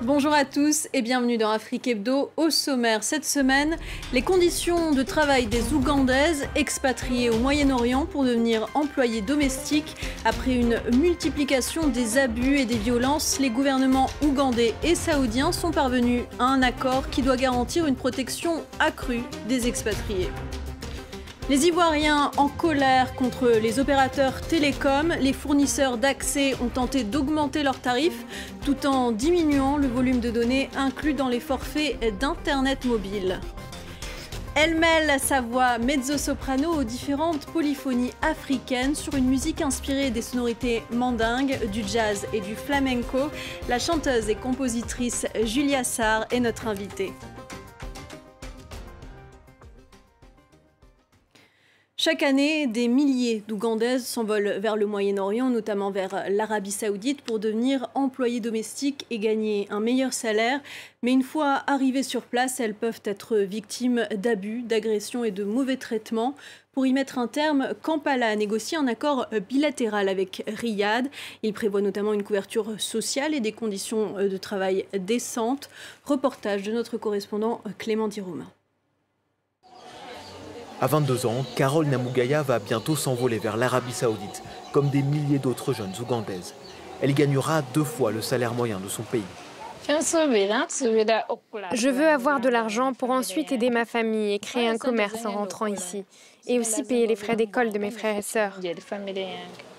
Bonjour à tous et bienvenue dans Afrique Hebdo. Au sommaire cette semaine, les conditions de travail des Ougandaises expatriées au Moyen-Orient pour devenir employées domestiques. Après une multiplication des abus et des violences, les gouvernements ougandais et saoudiens sont parvenus à un accord qui doit garantir une protection accrue des expatriés. Les Ivoiriens en colère contre les opérateurs télécoms, les fournisseurs d'accès ont tenté d'augmenter leurs tarifs tout en diminuant le volume de données inclus dans les forfaits d'Internet mobile. Elle mêle sa voix mezzo-soprano aux différentes polyphonies africaines sur une musique inspirée des sonorités mandingues, du jazz et du flamenco. La chanteuse et compositrice Julia Sarr est notre invitée. Chaque année, des milliers d'Ougandaises s'envolent vers le Moyen-Orient, notamment vers l'Arabie Saoudite, pour devenir employées domestiques et gagner un meilleur salaire. Mais une fois arrivées sur place, elles peuvent être victimes d'abus, d'agressions et de mauvais traitements. Pour y mettre un terme, Kampala a négocié un accord bilatéral avec Riyad. Il prévoit notamment une couverture sociale et des conditions de travail décentes. Reportage de notre correspondant Clément Diromain. À 22 ans, Carole Namugaya va bientôt s'envoler vers l'Arabie Saoudite, comme des milliers d'autres jeunes Ougandaises. Elle y gagnera 2 fois le salaire moyen de son pays. Je veux avoir de l'argent pour ensuite aider ma famille et créer un commerce en rentrant ici. Et aussi payer les frais d'école de mes frères et sœurs.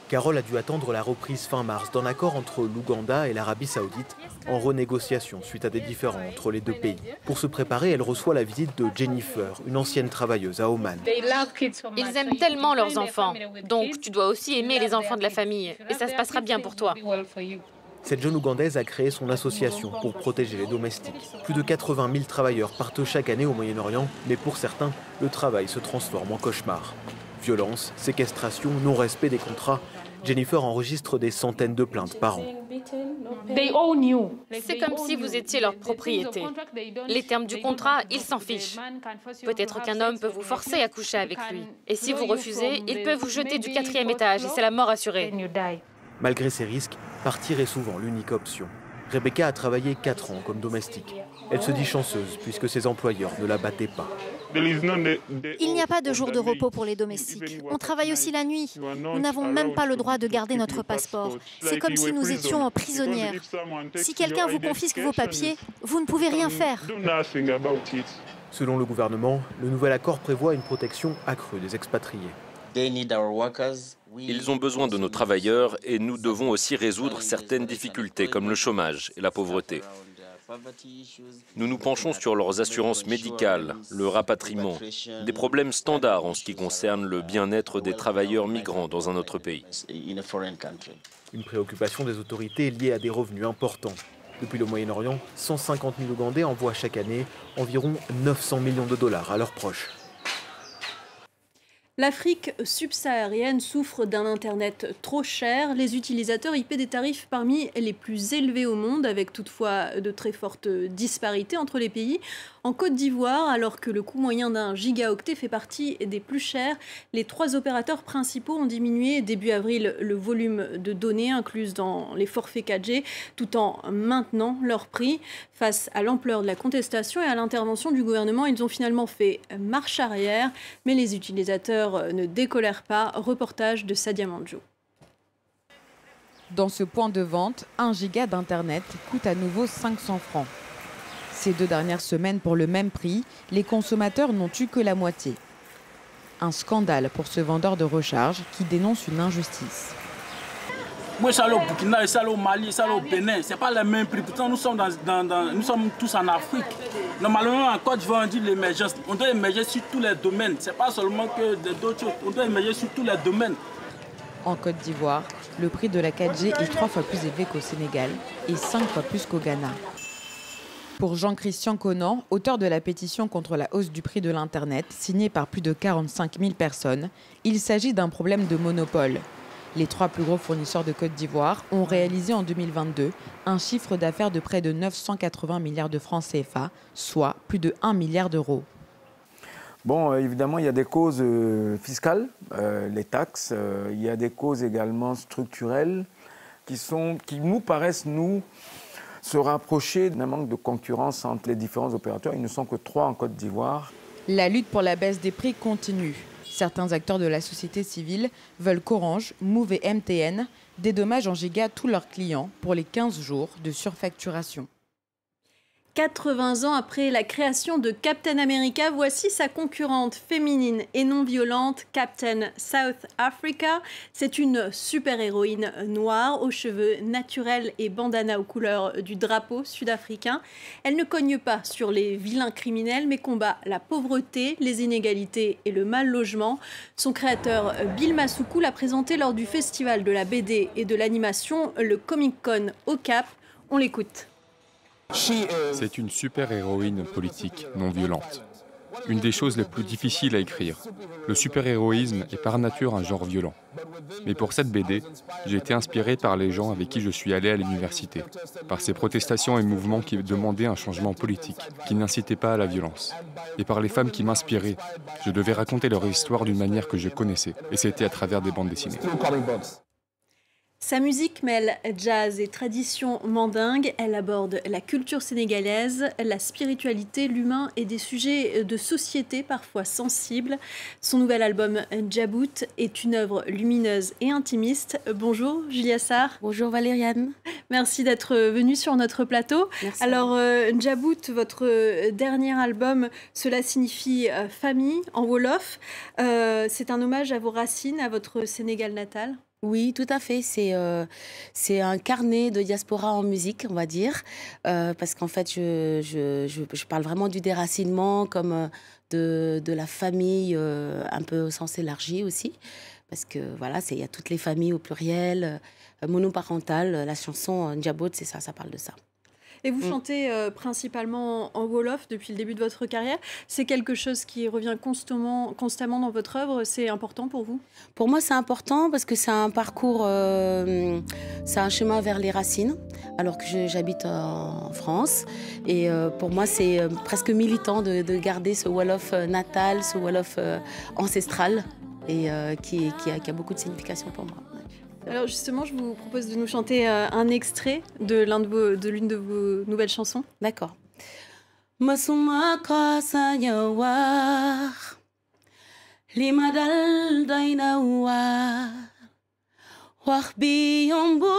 Carole a dû attendre la reprise fin mars d'un accord entre l'Ouganda et l'Arabie Saoudite en renégociation suite à des différends entre les deux pays. Pour se préparer, elle reçoit la visite de Jennifer, une ancienne travailleuse à Oman. Ils aiment tellement leurs enfants, donc tu dois aussi aimer les enfants de la famille et ça se passera bien pour toi. Cette jeune Ougandaise a créé son association pour protéger les domestiques. Plus de 80 000 travailleurs partent chaque année au Moyen-Orient, mais pour certains, le travail se transforme en cauchemar. Violence, séquestration, non-respect des contrats. Jennifer enregistre des centaines de plaintes par an. C'est comme si vous étiez leur propriété. Les termes du contrat, ils s'en fichent. Peut-être qu'un homme peut vous forcer à coucher avec lui. Et si vous refusez, il peut vous jeter du 4e étage et c'est la mort assurée. Malgré ces risques, partir est souvent l'unique option. Rebecca a travaillé 4 ans comme domestique. Elle se dit chanceuse puisque ses employeurs ne la battaient pas. Il n'y a pas de jour de repos pour les domestiques. On travaille aussi la nuit. Nous n'avons même pas le droit de garder notre passeport. C'est comme si nous étions prisonnières. Si quelqu'un vous confisque vos papiers, vous ne pouvez rien faire. Selon le gouvernement, le nouvel accord prévoit une protection accrue des expatriés. Ils ont besoin de nos travailleurs et nous devons aussi résoudre certaines difficultés comme le chômage et la pauvreté. Nous nous penchons sur leurs assurances médicales, le rapatriement, des problèmes standards en ce qui concerne le bien-être des travailleurs migrants dans un autre pays. Une préoccupation des autorités liée à des revenus importants. Depuis le Moyen-Orient, 150 000 Ougandais envoient chaque année environ 900 millions de dollars à leurs proches. L'Afrique subsaharienne souffre d'un Internet trop cher. Les utilisateurs y paient des tarifs parmi les plus élevés au monde, avec toutefois de très fortes disparités entre les pays. En Côte d'Ivoire, alors que le coût moyen d'un gigaoctet fait partie des plus chers, les 3 opérateurs principaux ont diminué début avril le volume de données incluses dans les forfaits 4G, tout en maintenant leur prix. Face à l'ampleur de la contestation et à l'intervention du gouvernement, ils ont finalement fait marche arrière, mais les utilisateurs ne décolèrent pas. Reportage de Sadia Mandjou. Dans ce point de vente, 1 giga d'Internet coûte à nouveau 500 francs. Ces 2 dernières semaines, pour le même prix, les consommateurs n'ont eu que la moitié. Un scandale pour ce vendeur de recharge qui dénonce une injustice. Moi, je suis allé au Burkina, je suis allé au Mali, je suis allé au Bénin. Ce n'est pas le même prix. Pourtant, nous sommes tous en Afrique. Normalement, en Côte d'Ivoire, on dit l'émergence. On doit émerger sur tous les domaines. Ce n'est pas seulement que d'autres choses. On doit émerger sur tous les domaines. En Côte d'Ivoire, le prix de la 4G est 3 fois plus élevé qu'au Sénégal et 5 fois plus qu'au Ghana. Pour Jean-Christian Conan, auteur de la pétition contre la hausse du prix de l'Internet, signée par plus de 45 000 personnes, il s'agit d'un problème de monopole. Les 3 plus gros fournisseurs de Côte d'Ivoire ont réalisé en 2022 un chiffre d'affaires de près de 980 milliards de francs CFA, soit plus de 1 milliard d'euros. Bon, évidemment, il y a des causes fiscales, les taxes. Il y a des causes également structurelles qui nous paraissent, se rapprocher d'un manque de concurrence entre les différents opérateurs. Ils ne sont que 3 en Côte d'Ivoire. La lutte pour la baisse des prix continue. Certains acteurs de la société civile veulent qu'Orange, Move et MTN dédommagent en giga tous leurs clients pour les 15 jours de surfacturation. 80 ans après la création de Captain America, voici sa concurrente féminine et non violente, Captain South Africa. C'est une super-héroïne noire aux cheveux naturels et bandana aux couleurs du drapeau sud-africain. Elle ne cogne pas sur les vilains criminels, mais combat la pauvreté, les inégalités et le mal logement. Son créateur, Bill Masuku, l'a présenté lors du festival de la BD et de l'animation, le Comic-Con au Cap. On l'écoute. C'est une super-héroïne politique, non violente. Une des choses les plus difficiles à écrire. Le super-héroïsme est par nature un genre violent. Mais pour cette BD, j'ai été inspiré par les gens avec qui je suis allé à l'université, par ces protestations et mouvements qui demandaient un changement politique, qui n'incitaient pas à la violence, et par les femmes qui m'inspiraient. Je devais raconter leur histoire d'une manière que je connaissais, et c'était à travers des bandes dessinées. Sa musique mêle jazz et tradition mandingue. Elle aborde la culture sénégalaise, la spiritualité, l'humain et des sujets de société parfois sensibles. Son nouvel album Djabout est une œuvre lumineuse et intimiste. Bonjour Julia Sarr. Bonjour Valériane. Merci d'être venue sur notre plateau. Merci. Alors Djabout, votre dernier album, cela signifie famille en wolof. C'est un hommage à vos racines, à votre Sénégal natal. Oui, tout à fait. C'est un carnet de diaspora en musique, on va dire, parce qu'en fait, je parle vraiment du déracinement, comme de la famille, un peu au sens élargi aussi, parce que voilà, il y a toutes les familles au pluriel, monoparentales. La chanson Djabout, c'est ça, ça parle de ça. Et vous chantez principalement en wolof depuis le début de votre carrière. C'est quelque chose qui revient constamment dans votre œuvre. C'est important pour vous? Pour moi, c'est important parce que c'est un parcours, c'est un chemin vers les racines, alors que j'habite en France. Et pour moi, c'est presque militant de garder ce wolof natal, ce wolof ancestral, et qui a beaucoup de signification pour moi. Alors justement, je vous propose de nous chanter un extrait de l'une de vos nouvelles chansons. D'accord. Masuma kasa yawar limadal dainawa wahbi yombulawar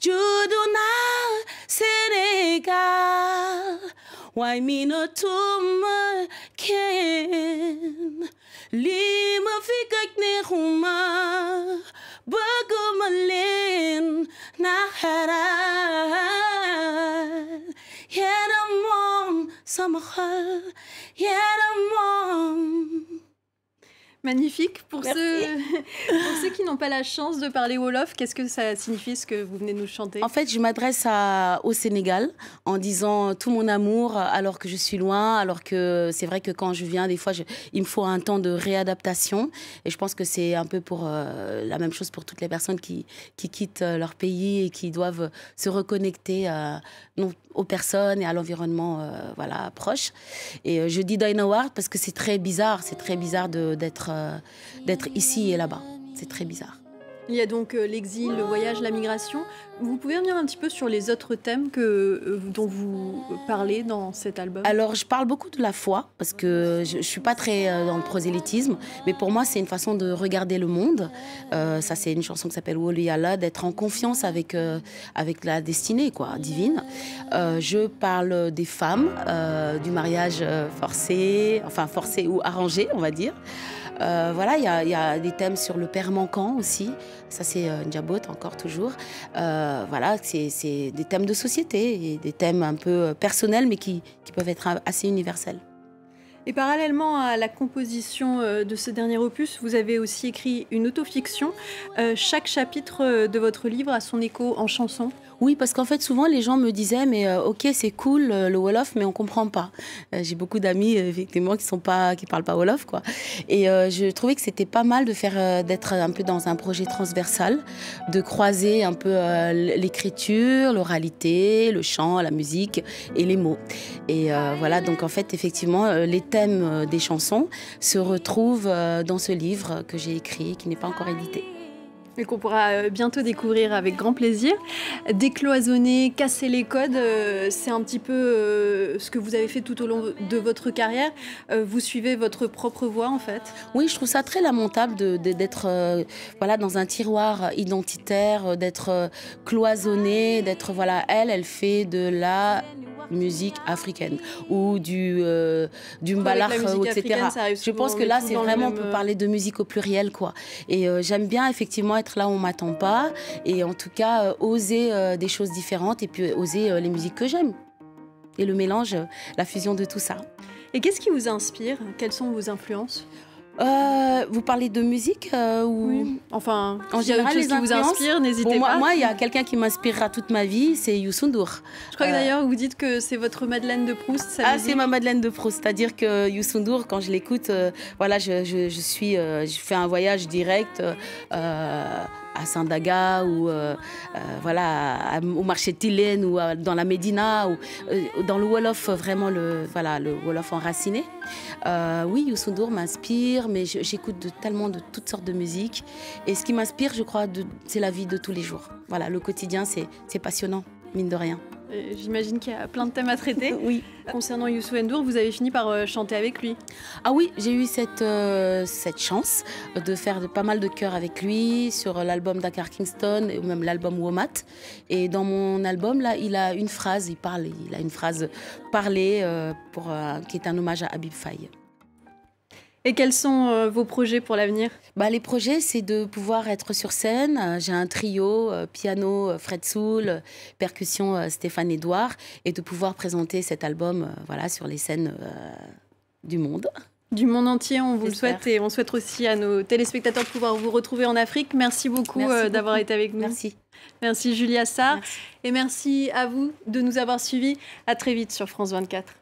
juduna Sénégal waiminotum ken lima fikak nekhuma bagumalen nahara yeramom samakhal yeramom. Magnifique. Pour ceux qui n'ont pas la chance de parler wolof, qu'est-ce que ça signifie, ce que vous venez de nous chanter? En fait, je m'adresse au Sénégal en disant tout mon amour alors que je suis loin, alors que c'est vrai que quand je viens, des fois, il me faut un temps de réadaptation. Et je pense que c'est un peu pour la même chose pour toutes les personnes qui quittent leur pays et qui doivent se reconnecter aux personnes et à l'environnement voilà, proche. Et je dis Dainawar parce que c'est très bizarre d'être ici et là-bas. C'est très bizarre. Il y a donc l'exil, le voyage, la migration. Vous pouvez revenir un petit peu sur les autres thèmes dont vous parlez dans cet album? Alors, je parle beaucoup de la foi, parce que je ne suis pas très dans le prosélytisme, mais pour moi, c'est une façon de regarder le monde. Ça, c'est une chanson qui s'appelle Wolu Yalla, d'être en confiance avec la destinée divine. Je parle des femmes, du mariage forcé ou arrangé, on va dire. Voilà, il y a des thèmes sur le père manquant aussi. Ça, c'est Djabout, encore toujours. Voilà, c'est des thèmes de société et des thèmes un peu personnels, mais qui peuvent être assez universels. Et parallèlement à la composition de ce dernier opus, vous avez aussi écrit une autofiction. Chaque chapitre de votre livre a son écho en chanson. Oui, parce qu'en fait, souvent, les gens me disaient, mais ok, c'est cool, le Wolof, mais on ne comprend pas. J'ai beaucoup d'amis, effectivement, qui ne parlent pas Wolof, quoi. Et je trouvais que c'était pas mal d'être un peu dans un projet transversal, de croiser un peu l'écriture, l'oralité, le chant, la musique et les mots. Et voilà, donc en fait, effectivement, les thèmes des chansons se retrouvent dans ce livre que j'ai écrit, qui n'est pas encore édité. Et qu'on pourra bientôt découvrir avec grand plaisir. Décloisonner, casser les codes, c'est un petit peu ce que vous avez fait tout au long de votre carrière. Vous suivez votre propre voie en fait. Oui, je trouve ça très lamentable d'être voilà, dans un tiroir identitaire, d'être cloisonné, d'être... Voilà, elle fait de la musique africaine ou du mbalakh, etc. Je pense que là, c'est vraiment, on peut parler de musique au pluriel, quoi. Et j'aime bien effectivement être là où on m'attend pas et en tout cas oser des choses différentes et puis oser les musiques que j'aime. Et le mélange, la fusion de tout ça. Et qu'est-ce qui vous inspire? Quelles sont vos influences? Vous parlez de musique ou... Oui. Enfin, en général, les qui vous inspirent, n'hésitez pas. Moi, il y a quelqu'un qui m'inspirera toute ma vie, c'est Youssou N'Dour. Je crois que d'ailleurs, vous dites que c'est votre Madeleine de Proust. C'est ma Madeleine de Proust. C'est-à-dire que Youssou N'Dour, quand je l'écoute, voilà, je fais un voyage direct à Sandaga ou voilà, au marché de Tilène ou dans la Médina ou dans le Wolof, vraiment le Wolof enraciné. Oui, Youssou N'Dour m'inspire, mais j'écoute tellement de toutes sortes de musique. Et ce qui m'inspire, je crois, c'est la vie de tous les jours. Voilà, le quotidien, c'est passionnant, mine de rien. J'imagine qu'il y a plein de thèmes à traiter. Oui. Concernant Youssou N'Dour, vous avez fini par chanter avec lui. Ah oui, j'ai eu cette chance de faire pas mal de chœurs avec lui sur l'album Dakar Kingston et même l'album Womat. Et dans mon album, là, il a une phrase, il a une phrase parlée qui est un hommage à Habib Faye. Et quels sont vos projets pour l'avenir? Les projets, c'est de pouvoir être sur scène. J'ai un trio, piano Fred Soul, percussion Stéphane Edouard, et de pouvoir présenter cet album voilà, sur les scènes du monde. Du monde entier, on vous le souhaite, et on souhaite aussi à nos téléspectateurs de pouvoir vous retrouver en Afrique. Merci beaucoup d'avoir été avec nous. Merci. Merci Julia Sarr. Merci. Et merci à vous de nous avoir suivis. À très vite sur France 24.